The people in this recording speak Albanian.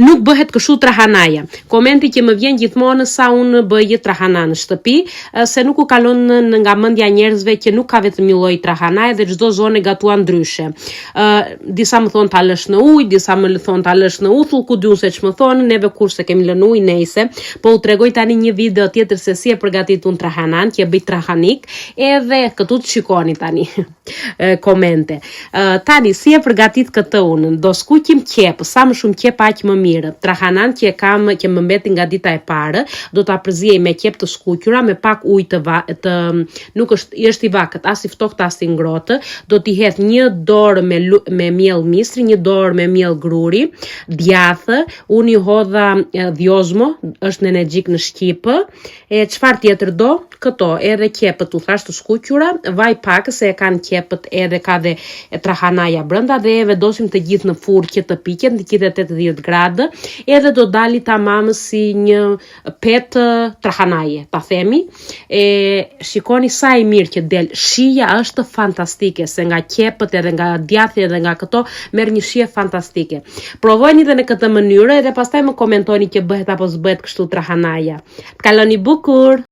nuk bëhet kështu trahanaja. Komenti që më vjen gjithmonë sa unë bëj trahana në shtëpi, se nuk u kalon nga mendja e njerëzve që nuk ka vetëm një lloj trahanaje dhe çdo zonë gatuan ndryshe. Disa më thon ta lësh në ujë, disa më thon ta lësh në uthull, ku diun se ç'më thon, neve kurse kemi lënë ujë nejse. Po u tregoj tani një video tjetër se si e përgatitun trahanan, që e bëj trahanik, edhe këtu të shikoni tani komente. Tani si e përgatit këtë unë, do skuqim qep, sa më shumë qep aq më mirë. Trahanan që që më mbeti nga dita e parë, do ta përziej me qep të skuqura, me pak ujë nuk është i vakët, as i ftohtë as i ngrohtë. Do t'i hedh një dorë me miell mistri, një dorë me miell gruri, djathë, unë i hodha dhjozmo, është në energjik në Shqipë, e çfarë tjetër do? Këto, edhe qepët u thash të skuqura, vaj pak se e kanë qepët edhe ka dhe trahanaja brenda dhe e vendosim të gjithë në furrë që të piqet në 180 gradë, edhe do dali tamam si një pet trahanaje, ta themi. Shikoni sa i mirë që del. Shija është fantastike, se nga qepët edhe nga djathi edhe nga këto merr një shije fantastike. Provojeni dhe në këtë mënyrë edhe pastaj më komentoni që bëhet apo s'bëhet kështu trahanaja. Kaloni bukur.